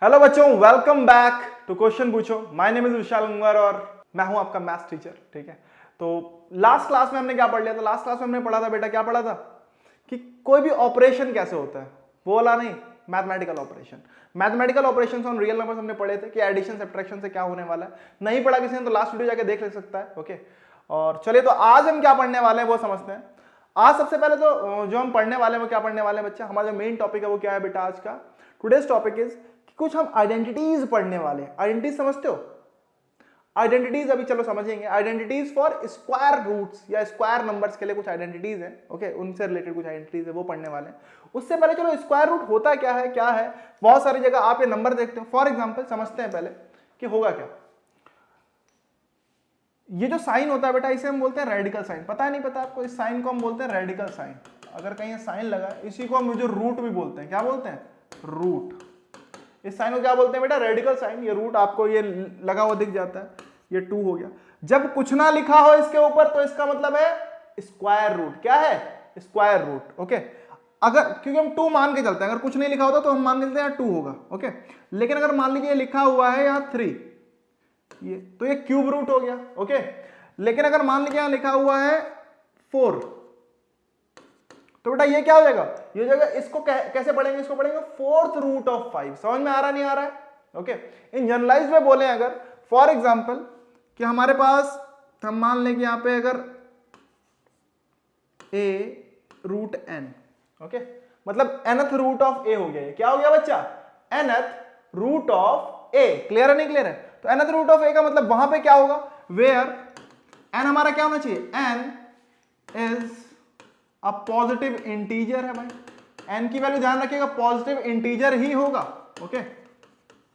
Hello बच्चों, welcome back to question पूछो। My name is विशाल गंगवार और मैं हूं आपका मैथ्स टीचर। ठीक है, तो लास्ट क्लास में हमने क्या पढ़ लिया था? लास्ट क्लास में हमने पढ़ा था बेटा, क्या पढ़ा था कि कोई भी ऑपरेशन कैसे होता है, वो वाला नहीं, mathematical operation. Mathematical operations on real numbers हमने पढ़े थे कि एडिशन सब्ट्रैक्शन से क्या होने वाला है। नहीं पढ़ा किसी ने तो लास्ट वीडियो जाके देख ले सकता है। ओके, और चलिए तो आज हम क्या पढ़ने वाले हैं वो समझते हैं। आज सबसे पहले तो जो हम पढ़ने वाले हैं वो क्या पढ़ने वाले हैं बच्चा, हमारा जो मेन टॉपिक है वो क्या है बेटा आज का? टुडेज टॉपिक इज कुछ हम आइडेंटिटीज पढ़ने वाले हैं। आइडेंटिटीज समझते हो? आइडेंटिटीज अभी चलो समझेंगे। आइडेंटिटीज फॉर स्क्वायर रूट्स या स्क्वायर नंबर्स के लिए कुछ आइडेंटिटीज है। ओके, उनसे रिलेटेड कुछ आइडेंटिटीज है वो पढ़ने वाले हैं। उससे पहले चलो स्क्वायर रूट होता क्या है। बहुत सारी जगह आप ये नंबर देखते हो। फॉर एग्जाम्पल समझते हैं पहले कि होगा क्या। ये जो साइन होता है बेटा, इसे हम बोलते हैं रेडिकल साइन। पता है नहीं पता आपको? इस साइन को हम बोलते हैं रेडिकल साइन। अगर कहीं साइन लगा, इसी को हम जो रूट भी बोलते हैं, क्या बोलते हैं? रूट। इस साइन को क्या बोलते हैं बेटा? Radical sign. ये रूट आपको ये लगा हुआ दिख जाता है, ये 2 हो गया। जब कुछ ना लिखा हो इसके ऊपर तो इसका मतलब है स्क्वायर रूट। क्या है? Square root. ओके, अगर क्योंकि हम 2 मान के चलते हैं, अगर कुछ नहीं लिखा होता तो हम मान के चलते हैं 2 होगा। ओके, लेकिन अगर मान लीजिए लिखा हुआ है यहाँ 3, ये तो ये क्यूब रूट हो गया। ओके, लेकिन अगर मान लीजिए यहाँ लिखा हुआ है 4, तो बेटा ये क्या हो जाएगा? ये जगह इसको कैसे पढ़ेंगे? इसको पढ़ेंगे 4th रूट ऑफ 5। समझ में आ रहा नहीं आ रहा है? ओके, इन जनरलाइज में बोले अगर फॉर एग्जांपल कि हमारे पास हम मान लें कि यहां पे अगर a रूट n, ओके, मतलब nth रूट ऑफ a हो गया। क्या हो गया बच्चा? nth root of a। Clear है नहीं क्लियर है? तो nth रूट ऑफ a का मतलब वहां पे क्या होगा? वेयर n हमारा क्या होना चाहिए? n इज अब पॉजिटिव इंटीजर है भाई। n की वैल्यू ध्यान रखिएगा, पॉजिटिव इंटीजर ही होगा। ओके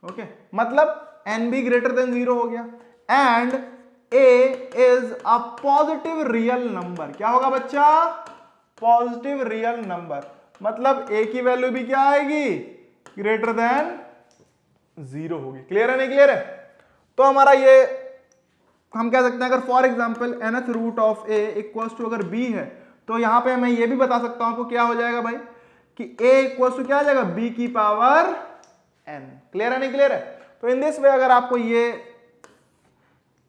ओके, मतलब n भी ग्रेटर देन 0 हो गया। And a is a positive real number. क्या होगा बच्चा? Positive real number. मतलब a की वैल्यू भी क्या आएगी? ग्रेटर देन 0 होगी। क्लियर है नहीं क्लियर है? तो हमारा ये हम कह सकते हैं अगर for example nth root of a equals to अगर b है, तो यहां पे मैं ये भी बता सकता हूं आपको क्या हो जाएगा भाई कि a इक्वल्स टू क्या आ जाएगा? b की पावर n। क्लियर है नहीं क्लियर है? तो इन दिस वे अगर आपको ये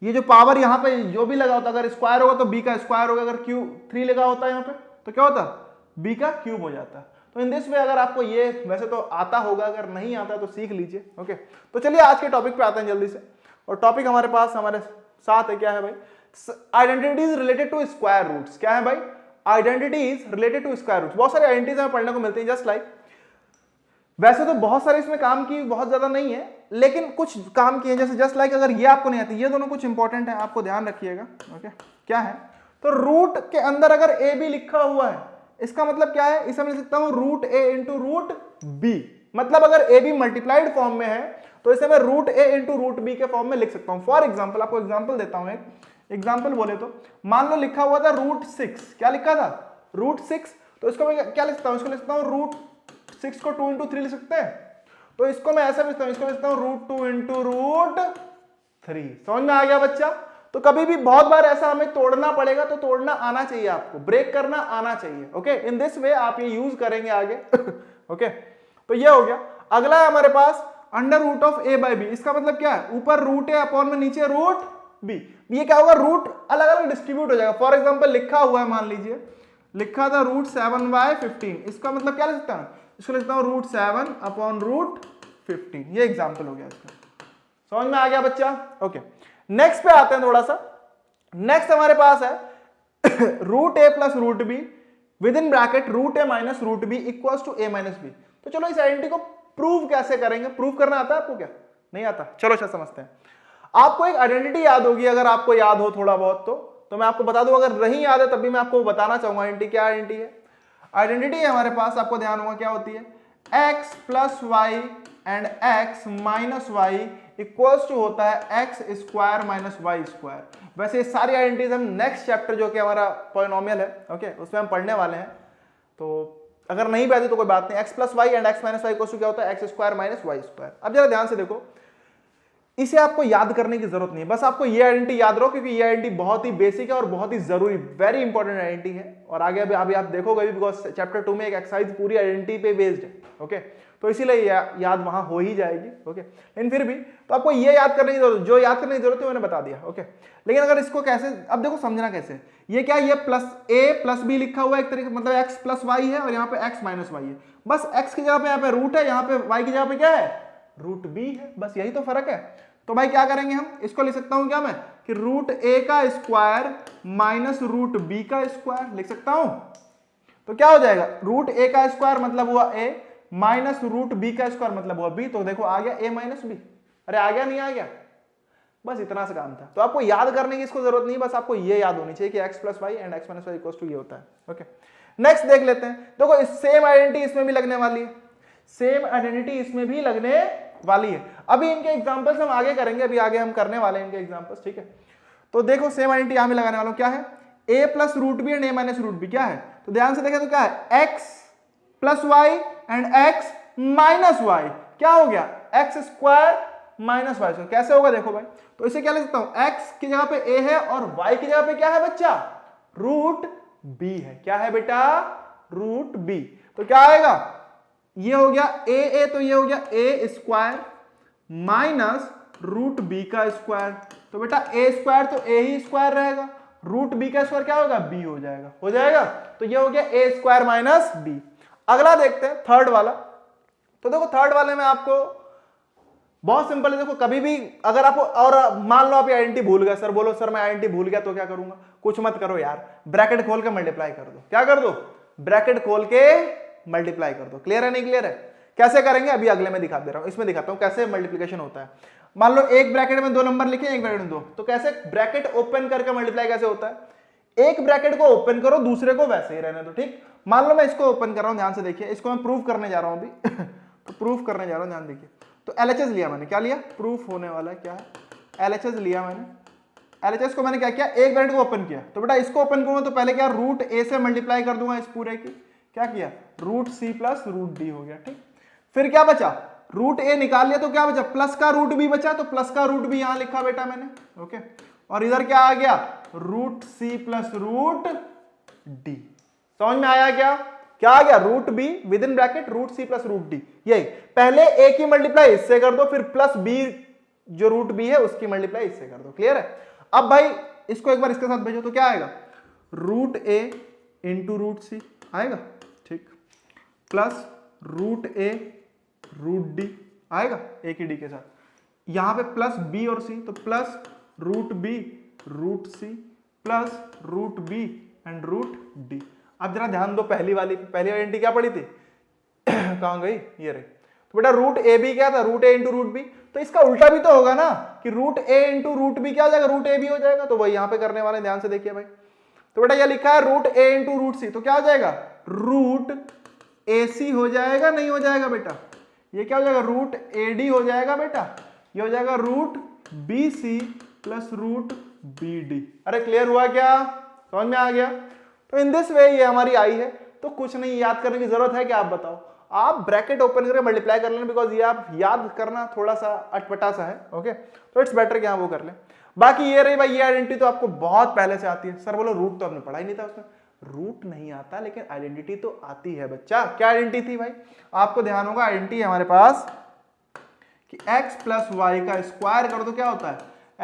जो पावर यहां पे जो भी लगा होता, अगर स्क्वायर होगा तो b का स्क्वायर होगा। अगर क्यूब 3 लगा होता है यहां पे तो क्या होता? b का क्यूब हो जाता। तो इन दिस वे अगर आपको ये वैसे तो आता होगा, अगर नहीं आता तो सीख लीजिए। ओके, तो चलिए आज के टॉपिक पे आते हैं जल्दी से। और टॉपिक हमारे पास हमारे साथ है, क्या है भाई? Identities related to square roots. क्या है भाई? Identities related to square roots. बहुत सारे आइडेंटिटीज हमें पढ़ने को मिलती हैं। जस्ट लाइक वैसे तो बहुत सारे इसमें काम की बहुत ज्यादा नहीं है, लेकिन कुछ काम की है। जैसे जस्ट लाइक अगर ये आपको नहीं आती, ये दोनों कुछ इंपॉर्टेंट है, आपको ध्यान रखिएगा। ओके, क्या है? तो रूट के अंदर अगर ए बी लिखा हुआ है, इसका मतलब क्या है? इसे मैं लिख सकता हूं root A into root B. मतलब अगर ए बी मल्टीप्लाइड फॉर्म में है तो इसे मैं root A into root B के फॉर्म में लिख सकता हूं। फॉर एग्जाम्पल आपको एग्जाम्पल देता हूं। एक एग्जाम्पल बोले तो मान लो लिखा हुआ था रूट 6। क्या लिखा था? रूट 6। तो इसको मैं क्या लिखता हूं? इसको लिखता हूं रूट 6 को 2 इंटू 3 लिख सकते हैं। तो इसको मैं ऐसा लिखता हूं, इसको लिखता हूं रूट 2 इंटू रूट 3। समझ में आ गया बच्चा? तो कभी भी बहुत बार ऐसा हमें तोड़ना पड़ेगा, तो तोड़ना आना चाहिए आपको, ब्रेक करना आना चाहिए। ओके, इन दिस वे आप ये यूज करेंगे आगे। ओके, तो ये हो गया। अगला है हमारे पास under root of A by B. इसका मतलब क्या है? ऊपर रूट ए अपॉन में नीचे रूट बी। ये क्या होगा? रूट अलग अलग डिस्ट्रीब्यूट हो जाएगा। फॉर एग्जाम्पल लिखा हुआ है, मान लीजिए लिखा था रूट 7/15। इसका मतलब क्या लिख सकता हूं? इसको लिखता हूं रूट 7 अपॉन रूट 15। ये एग्जाम्पल हो गया इसका। समझ में आ गया बच्चा? ओके, नेक्स्ट पे आते हैं थोड़ा सा। नेक्स्ट हमारे पास है root a plus root b within bracket root a minus root b equals to a minus b. तो चलो इस आइडेंटिटी को प्रूव कैसे करेंगे? प्रूव करना आता है आपको? क्या नहीं आता? चलो अच्छा समझते हैं। आपको एक आइडेंटिटी याद होगी, अगर आपको याद हो थोड़ा बहुत तो मैं आपको बता दूं। अगर नहीं याद है तब भी मैं आपको बताना चाहूंगा आइडेंटिटी। क्या आइडेंटिटी है? आइडेंटिटी हमारे पास, आपको ध्यान होगा क्या होती है? x plus y and x minus y equals to होता है x square minus y square. वैसे सारी आइडेंटिटीज हम नेक्स्ट चैप्टर जो कि हमारा पॉलिनोमियल है, ओके, उसमें हम पढ़ने वाले हैं। तो अगर नहीं बैठे तो कोई बात नहीं। x plus y and x minus y equals to क्या होता है? x square minus y square. अब जरा ध्यान से देखो, इसे आपको याद करने की जरूरत नहीं है, बस आपको ये आइडेंटिटी याद रहो क्योंकि ये आइडेंटिटी बहुत ही बेसिक है और बहुत ही जरूरी, वेरी इंपॉर्टेंट आइडेंटिटी है। और आगे अभी आप देखोगे भी, बिकॉज चैप्टर 2 में एक एक्सरसाइज पूरी आइडेंटिटी पे बेस्ड है। ओके, तो इसीलिए याद वहां हो ही जाएगी। ओके, लेकिन फिर भी तो आपको ये याद करने की जरूरत, जो याद करने की जरूरत है मैंने बता दिया। ओके, लेकिन अगर इसको कैसे, अब देखो समझना कैसे, ये क्या, ये प्लस ए प्लस बी लिखा हुआ है एक तरीके, मतलब एक्स प्लस वाई है और यहाँ पे एक्स माइनस वाई है। बस एक्स की जगह पे यहाँ पे रूट है, यहाँ पे वाई की जगह पे क्या है, रूट बी है, बस यही तो फर्क है। तो भाई क्या करेंगे हम, इसको लिख सकता हूं क्या मैं, कि रूट ए का स्क्वायर माइनस रूट बी का स्क्वायर लिख सकता हूं। तो क्या हो जाएगा, रूट ए का स्क्वायर मतलब हुआ ए, माइनस रूट बी का स्क्वायर मतलब हुआ बी। तो देखो आ गया ए माइनस बी। अरे आ गया नहीं आ गया, बस इतना सा काम था। तो आपको याद करने की इसको जरूरत नहीं, बस आपको ये याद होनी चाहिए कि x plus y and x minus y equals to ये होता है। ओके, नेक्स्ट देख लेते हैं। देखो सेम आइडेंटिटी इसमें भी लगने वाली है, सेम आइडेंटिटी इसमें भी लगने वाली है। अभी इनके एग्जांपल्स हम आगे करेंगे, अभी आगे हम करने वाले हैं इनके एग्जांपल्स, ठीक है। तो देखो सेम आइडेंटिटी यहां में लगाने वाला हूं, क्या है, a plus root b and a minus root b, क्या है, तो ध्यान से देखें तो क्या है, x plus y and x minus y, क्या हो गया, x square minus y square. कैसे होगा देखो भाई, तो इसे क्या लिख सकता हूं, x की जगह पे a है और y की जगह पे क्या है बच्चा, रूट b है। क्या है बेटा, रूट b। तो क्या आएगा, ये हो गया ए, तो ये हो गया ए स्क्वायर माइनस रूट बी का स्क्वायर। तो बेटा ए स्क्वायर तो ए ही स्क्वायर रहेगा, रूट बी का स्क्वायर क्या होगा, बी हो जाएगा, हो जाएगा। तो ये हो गया ए स्क्वायर माइनस बी। अगला देखते हैं थर्ड वाला। तो देखो थर्ड वाले में आपको बहुत सिंपल है। देखो कभी भी अगर आपको, और मान लो आप आइडेंटिटी भूल गए, सर बोलो सर मैं आइडेंटिटी भूल गया तो क्या करूंगा, कुछ मत करो यार, ब्रैकेट खोल के मल्टीप्लाई कर दो। क्या कर दो, ब्रैकेट खोल के मल्टीप्लाई कर दो। क्लियर है नहीं क्लियर है, कैसे करेंगे अभी अगले में दिखा दे रहा हूं, इसमें दिखाता हूं कैसे मल्टीप्लिकेशन होता है। मान लो एक ब्रैकेट में 2 नंबर लिखे, एक ब्रैकेट में 2, तो कैसे ब्रैकेट ओपन करके मल्टीप्लाई कैसे होता है, एक ब्रैकेट को ओपन करो दूसरे को वैसे ही रहने दो, ठीक। मान लो मैं इसको ओपन कर रहा हूं, ध्यान से देखिए, इसको मैं प्रूफ करने जा रहा हूं अभी तो प्रूफ करने जा रहा हूं, ध्यान देखिए। तो एलएचएस लिया मैंने, क्या लिया, प्रूफ होने वाला है, क्या है, एलएचएस लिया मैंने। एलएचएस को मैंने क्या किया, एक ब्रैकेट को ओपन किया, तो बेटा इसको ओपन करूंगा तो पहले क्या, रूट ए से मल्टीप्लाई कर दूंगा इस पूरे की, क्या किया, root c plus root d हो गया, ठीक। फिर क्या बचा, रूट ए निकाल लिया तो क्या बचा, प्लस का रूट बी बचा, तो प्लस का रूट बी यहां लिखा बेटा मैंने। ओके, और इधर क्या आ गया, root c plus root d. समझ में आया क्या, क्या आ गया, root b within bracket root c plus root d. यही पहले ए की मल्टीप्लाई इससे कर दो, फिर प्लस बी जो रूट बी है उसकी मल्टीप्लाई इससे कर दो। क्लियर है। अब भाई इसको एक बार इसके साथ भेजो तो क्या आएगा, रूट ए इंटू रूट सी आएगा, ठीक, प्लस रूट ए रूट डी आएगा ए की डी के साथ, यहां पे प्लस बी और सी, तो plus root b root c plus root b and root d. अब जरा ध्यान दो, पहली आइडेंटिटी क्या पड़ी थी कहां गई, ये रही। तो बेटा रूट ए बी क्या था, root A into root B, तो इसका उल्टा भी तो होगा ना कि root A into root b क्या हो जाएगा, रूट ए बी हो जाएगा। तो वही यहां पे करने वाले, ध्यान से देखिए भाई। तो बेटा ये लिखा है रूट ए इंटू रूट सी, तो क्या हो जाएगा, रूट ए सी हो जाएगा, नहीं हो जाएगा बेटा, ये क्या हो जाएगा, रूट ए डी हो जाएगा बेटा, ये हो जाएगा root b c plus root b d. अरे क्लियर हुआ क्या, समझ में आ गया। तो इन दिस वे ये हमारी आई है, तो कुछ नहीं याद करने की जरूरत है कि आप बताओ, आप ब्रैकेट ओपन करके मल्टीप्लाई कर लेना, बिकॉज ये आप याद करना थोड़ा सा अटपटा सा है। ओके, तो इट्स बेटर कि आप वो कर लें। बाकी ये रही भाई, ये आइडेंटिटी तो आपको बहुत पहले से आती है। सर बोलो रूट तो आपने पढ़ा ही नहीं था उसमें, रूट नहीं आता लेकिन आइडेंटिटी तो आती है बच्चा। क्या आइडेंटिटी थी भाई, आपको ध्यान होगा, आइडेंटिटी हमारे पास कि x प्लस वाई का स्क्वायर करो तो क्या होता है,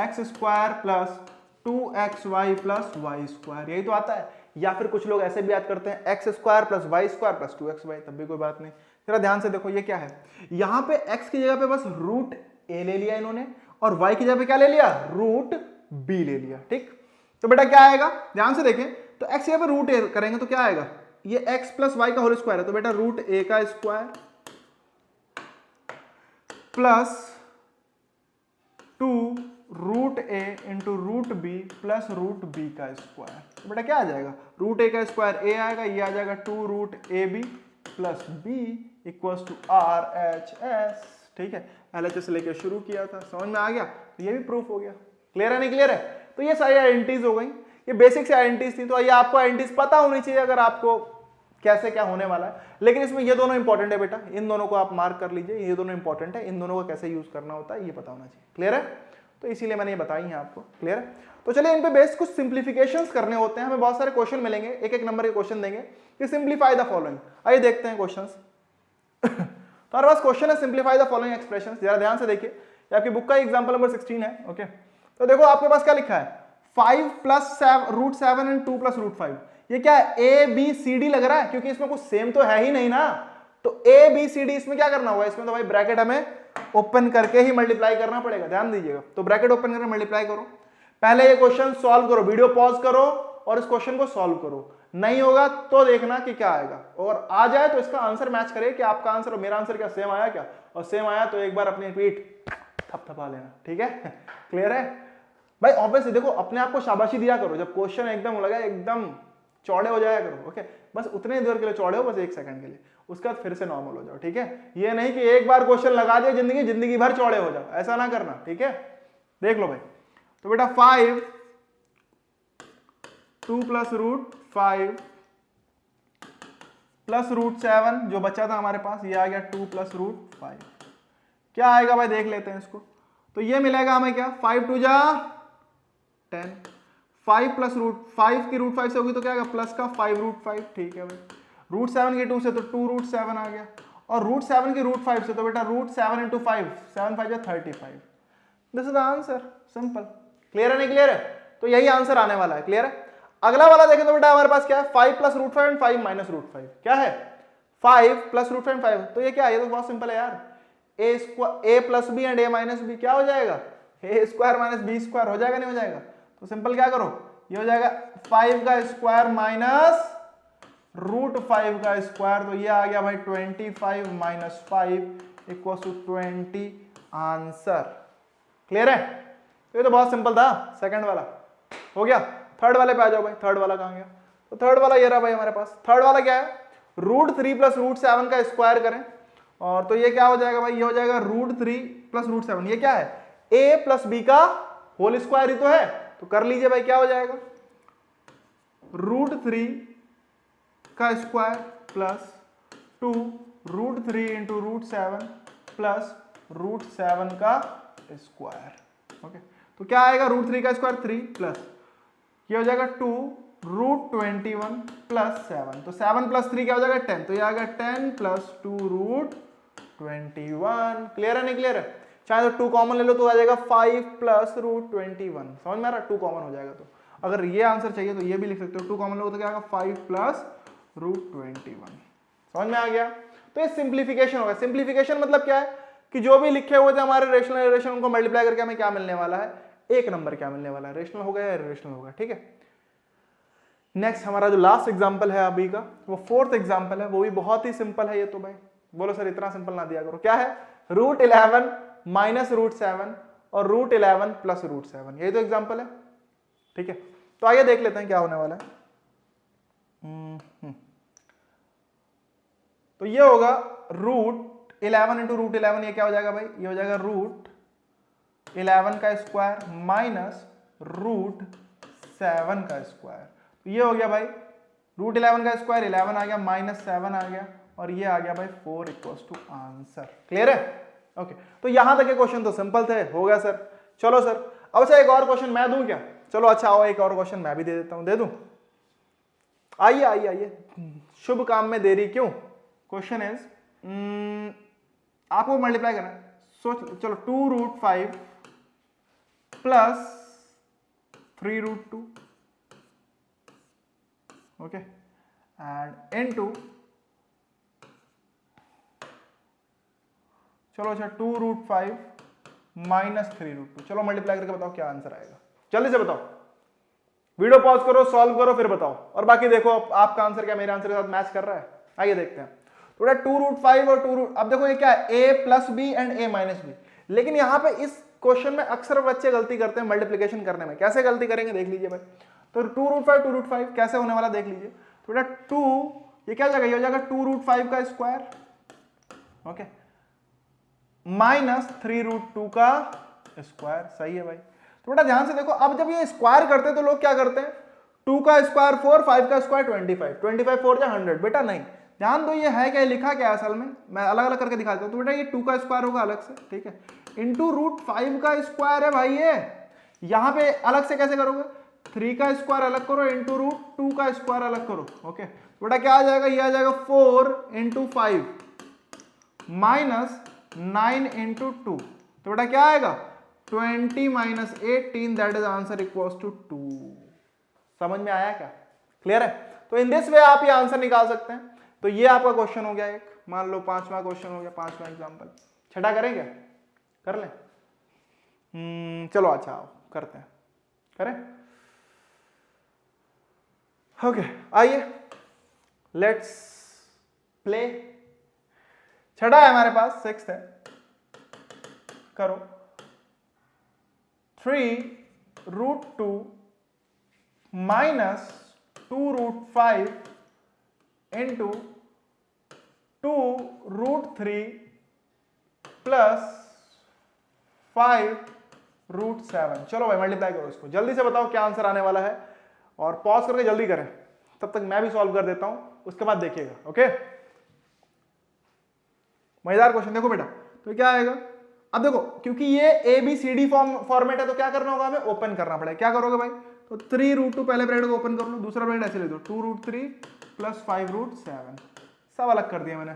x square plus 2xy plus y square, यही तो आता है। या फिर कुछ लोग ऐसे भी याद करते हैं x square plus y square plus 2xy, तब भी कोई बात नहीं। जरा ध्यान से देखो, ये क्या है, यहां पे x की जगह पे बस रूट a ले लिया इन्होंने, और y की जगह पे क्या ले लिया, रूट b ले लिया, ठीक। तो बेटा क्या आएगा, ध्यान से देखें, तो x की जगह पे रूट a करेंगे तो क्या आएगा, ये x प्लस वाई का होल स्क्वायर है, तो बेटा रूट a का square plus 2 root A into root B plus root B का स्क्वायर। तो बेटा क्या आ जाएगा, रूट ए का स्क्वायर ए आएगा, ये आ जाएगा 2 root a b plus b equals to R H S, ठीक है। एलएचएस लेके शुरू किया था, समझ में आ गया, तो ये भी प्रूफ हो गया। क्लियर है नहीं क्लियर है। तो ये सारी आइडेंटिटीज हो गई, ये बेसिक से आइडेंटिटीज थी। तो ये आपको आइडेंटिटीज पता होनी चाहिए अगर आपको कैसे क्या होने वाला है, लेकिन इसमें ये दोनों इंपॉर्टेंट है बेटा, इन दोनों को आप मार्क कर लीजिए, ये दोनों इंपॉर्टेंट है, इन दोनों को कैसे यूज करना होता है ये पता होना चाहिए। क्लियर है? तो इसीलिए मैंने ये बताई है आपको। क्लियर है? तो चलिए इन पे बेस्ड कुछ सिंप्लीफिकेशंस करने होते हैं, हमें बहुत सारे क्वेश्चन मिलेंगे, एक एक नंबर के क्वेश्चन देंगे कि सिंप्लीफाई द फॉलोइंग। आइए देखते हैं क्वेश्चंस। तो हमारे पास क्वेश्चन है सिंप्लीफाई द फॉलोइंग एक्सप्रेशंस। जरा ध्यान से देखिए, ये आपकी बुक का एग्जांपल नंबर 16 है। ओके, तो देखो आपके पास क्या लिखा है, 5 plus root 7 and 2 plus root 5। ये क्या है, ए बी सी डी लग रहा है, क्योंकि इसमें कुछ सेम तो है ही नहीं ना। तो ए बी सी डी इसमें क्या करना होगा, इसमें तो भाई ब्रैकेट हमें ओपन करके ही मल्टीप्लाई करना पड़ेगा, ध्यान दीजिएगा। तो ब्रैकेट ओपन करके मल्टीप्लाई करो, पहले ये क्वेश्चन सॉल्व करो, वीडियो पॉज करो और इस क्वेश्चन को सॉल्व करो। नहीं होगा तो देखना कि क्या आएगा, और आ जाए तो इसका आंसर मैच करे कि आपका आंसर और मेरा आंसर क्या सेम आया क्या, और सेम आया तो एक बार अपनी पीठ थपथपा लेना। ठीक है? क्लियर है भाई? ऑब्वियसली देखो, अपने आप को शाबाशी दिया करो जब क्वेश्चन एकदम लगा एकदम चौड़े हो जाया करो। ओके, बस उतने देर के लिए चौड़े हो, बस 1 सेकंड के लिए, उसके बाद फिर से नॉर्मल हो जाओ। ठीक है? ये नहीं कि एक बार क्वेश्चन लगा दिया जिंदगी भर चौड़े हो जाओ, ऐसा ना करना। ठीक है? देख लो भाई, तो बेटा 5 2 प्लस रूट 5 प्लस रूट 7 जो बचा था हमारे पास, ये आ गया 2 प्लस रूट 5। क्या आएगा भाई, देख लेते हैं इसको। तो ये मिलेगा हमें क्या, 5 2 जा 10, 5 प्लस रूट 5 की रूट 5 से होगी तो क्या आएगा, प्लस का 5 रूट 5। ठीक है भाई, रूट 7 की 2 से तो 2 रूट 7 आ गया, और रूट 7 की रूट 5 से तो बेटा root 7 into 5, 7 5 35। This is the answer, simple. Clear है नहीं क्लियर है? तो यही आंसर आने वाला है। क्लियर है? अगला वाला देखें तो बेटा हमारे पास क्या है, 5 plus root 5 and 5 minus root 5। क्या है, 5 प्लस रूट 5 5। तो ये क्या है, ये तो बहुत सिंपल है यार, A plus B and A minus B क्या हो जाएगा, A square minus B square हो जाएगा, नहीं हो जाएगा? तो सिंपल क्या करो, ये हो जाएगा 5 का स्क्वायर माइनस रूट 5 का स्क्वायर। तो ये आ गया भाई 25 minus 5 equal to 20 answer. Clear है? तो ये तो बहुत सिंपल था, सेकंड वाला हो गया। थर्ड वाले पे आ जाओ भाई, थर्ड वाला कहां गया? तो थर्ड वाला ये रहा भाई हमारे पास। थर्ड वाला क्या है, रूट 3 प्लस रूट 7 का स्क्वायर करें, और तो ये क्या हो जाएगा भाई, ये हो जाएगा रूट 3 प्लस रूट 7। ये क्या है, ए प्लस बी का होल स्क्वायर ही तो है, तो कर लीजिए भाई, क्या हो जाएगा, रूट 3 का square plus 2 root 3 into root 7 plus root 7 का स्क्वायर। ओके, तो क्या आएगा, रूट 3 का स्क्वायर 3 प्लस ये हो जाएगा 2 रूट 21 प्लस 7। तो 7 प्लस 3 क्या हो जाएगा 10, तो ये आ गया 10 प्लस 2 रूट 21। क्लियर है नहीं क्लियर है? चाहे तो 2 कॉमन ले लो तो आ जाएगा 5 प्लस रूट 21। समझ में आ रहा है? 2 कॉमन हो जाएगा, तो अगर ये आंसर चाहिए तो ये भी लिख सकते हो, 2 कॉमन लो तो क्या आएगा 5 प्लस रूट 21। समझ में आ गया? तो ये सिंप्लीफिकेशन होगा। सिंप्लीफिकेशन मतलब क्या है कि जो भी लिखे हुए थे हमारे रेशनल रेशन उनको मल्टीप्लाई करके हमें क्या मिलने वाला है, एक नंबर क्या मिलने वाला है, रेशनल होगा या इरेशनल होगा। ठीक है? नेक्स्ट हमारा जो लास्ट एग्जांपल है अभी का, वो फोर्थ एग्जांपल है, वो भी बहुत ही सिंपल है। ये तो भाई बोलो सर इतना सिंपल ना दिया करो। क्या है, रूट 11 माइनस रूट 7 और रूट 11 प्लस रूट 7, यही तो एग्जांपल है। ठीक है, तो आइए देख लेते हैं क्या होने वाला है। तो ये होगा रूट 11 इंटू रूट 11, ये क्या हो जाएगा भाई, ये हो जाएगा रूट 11 का स्क्वायर माइनस रूट 7 का स्क्वायर। तो ये हो गया भाई रूट 11 का स्क्वायर 11 आ गया, माइनस 7 आ गया, और ये आ गया भाई 4 इक्वल्स टू आंसर। क्लियर है? ओके, तो यहां तक के क्वेश्चन तो सिंपल थे, हो गया सर। चलो सर, अब अच्छा एक और क्वेश्चन मैं दूं क्या? चलो अच्छा आओ, एक और क्वेश्चन मैं भी दे देता हूं, दे दूं? आइए आइए आइए, शुभ काम में देरी क्यों। क्वेश्चन इज, आपको मल्टीप्लाई करना है, सोच चलो 2 root 5 plus 3 root 2, okay, and into चलो अच्छा 2 रूट 5 माइनस 3 रूट 2। चलो मल्टीप्लाई करके बताओ क्या आंसर आएगा, जल्दी से बताओ, वीडियो पॉज करो, सॉल्व करो, फिर बताओ, और बाकी देखो आपका आंसर क्या मेरे आंसर के साथ मैच कर रहा है। आइए देखते हैं। थोड़ा 2 रूट 5 और 2 रूट, अब देखो ये क्या है, a plus B and a minus b. लेकिन यहां पे इस क्वेश्चन में अक्सर बच्चे गलती करते हैं मल्टीप्लिकेशन करने में। कैसे गलती करेंगे देख लीजिए भाई। तो 2 रूट 5 कैसे होने वाला देख लीजिए। थोड़ा 2, ये क्या हो जाएगा, ये हो जाएगा 2 रूट 5 का स्क्वायर, ओके, माइनस 3 रूट 2 का स्क्वायर। सही है भाई। थोड़ा ध्यान से देखो, अब जब ये स्क्वायर करते हैं तो लोग क्या करते हैं, 2 का स्क्वायर 4, 5 का स्क्वायर 25, 25 4 जा 100। बेटा नहीं, ध्यान दो ये है क्या, लिखा क्या है असल में, मैं अलग अलग करके दिखाता हूँ। तो बेटा ये 2 का स्क्वायर होगा अलग से, ठीक है, इंटू रूट 5 का स्क्वायर है भाई ये। यहां पे अलग से कैसे करोगे, 3 का स्क्वायर अलग करो इंटू रूट 2 का स्क्वायर अलग करो। ओके, तो बेटा क्या आ जाएगा, ये आ जाएगा 4 इंटू 5 माइनस 9 इंटू 2। तो बेटा क्या आएगा, 20 minus 18, that is answer equals to 2। समझ में आया क्या, क्लियर है। तो इन दिस वे आप ये आंसर निकाल सकते हैं। तो ये आपका क्वेश्चन हो गया एक, मान लो 5वां क्वेश्चन हो गया, 5वां एग्जांपल। छठा करेंगे, कर लें, चलो अच्छा आओ करते हैं, करें। ओके आइए लेट्स प्ले। छठा है हमारे पास, 6th है, करो। 3 root 2 minus 2 root 5 into 2 root 3 plus 5 root 7। चलो भाई मल्टीप्लाई करो इसको, जल्दी से बताओ क्या आंसर आने वाला है, और पॉज करके जल्दी करें, तब तक मैं भी सॉल्व कर देता हूं, उसके बाद देखिएगा। ओके, मजेदार क्वेश्चन। देखो बेटा, तो क्या आएगा, अब देखो क्योंकि ये ABCD फॉर्मेट है तो क्या करना होगा, हमें ओपन करना पड़ेगा। क्या करोगे भाई, तो 3 रूट 2 पहले ब्रैकेट को ओपन कर लो, दूसरा ब्रैकेट ऐसे ले दो, 2 रूट 3 प्लस 5 रूट 7, सब अलग कर दिया मैंने।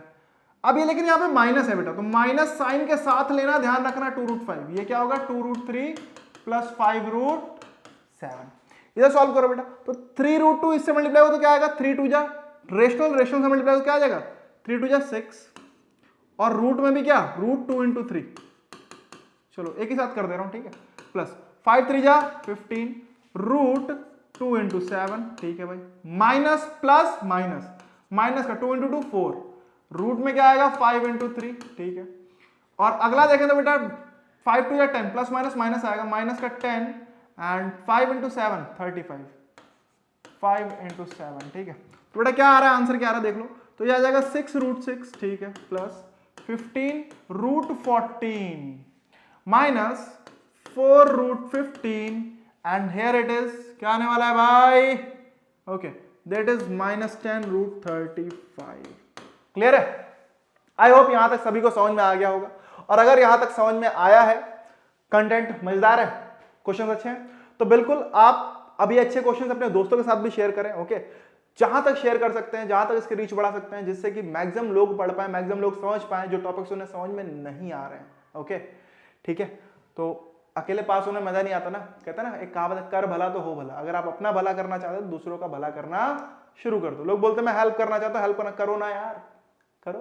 अब ये लेकिन यहाँ पे माइनस है बेटा, तो माइनस साइन के साथ लेना, ध्यान रखना 2 रूट 5, ये क्या होगा 2 रूट 3 प्लस 5 रूट 7। इधर सॉल्व करो बेटा, तो 3 रूट 2 इससे मल्टीप्लाई हो तो क्या आएगा, 3 2 जा रेशनल, रेशनल से मल्टीप्लाई हो तो क्या आ जाएगा, 3 2 जा 6, और रूट में भी क्या, रूट 2 इंटू 3, चलो एक ही साथ कर दे रहा हूं, ठीक है, प्लस 5 3 जा 15 रूट 2 इंटू 7, ठीक है भाई, माइनस प्लस माइनस, माइनस का 2 इंटू 2 4, रूट में क्या आएगा 5 इंटू 3, ठीक है। और अगला देखें तो बेटा 5 2 या 10, प्लस माइनस माइनस आएगा, माइनस का 10 एंड 5 इंटू 7 35, 5 इंटू 7, ठीक है। तो बेटा क्या आ रहा है, आंसर क्या आ रहा है देख लो, तो ये आ जाएगा 6 रूट 6, ठीक है, plus 15 root 14 minus 4 root 15 and here it is क्या आने वाला है भाई, okay, that is minus 10 root 35। Clear है, आई होप यहां तक सभी को समझ में आ गया होगा। और अगर यहां तक समझ में आया है, कंटेंट मजेदार है, क्वेश्चन अच्छे हैं, तो बिल्कुल आप अभी अच्छे क्वेश्चन अपने दोस्तों के साथ भी शेयर करें। ओके, जहां तक शेयर कर सकते हैं, जहां तक इसकी रीच बढ़ा सकते हैं, जिससे कि मैक्सिमम लोग पढ़ पाए, मैक्सिमम लोग समझ पाए जो टॉपिक्स उन्हें समझ में नहीं आ रहे हैं। ओके ठीक है, तो अकेले पास होने मजा नहीं आता ना, कहते हैं ना एक कहावत है, कर भला तो हो भला। अगर आप अपना भला करना चाहते हो तो दूसरों का भला करना शुरू कर दो। लोग बोलते हैं मैं हेल्प करना चाहता हूं, हेल्प करो ना यार, करो,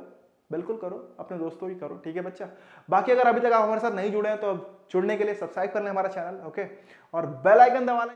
बिल्कुल करो, अपने दोस्तों की करो, ठीक है बच्चा। बाकी अगर अभी तक आप हमारे साथ नहीं जुड़े हैं तो जुड़ने के लिए सब्सक्राइब कर लें हमारा चैनल, ओके, और बेल आइकन दबा लें।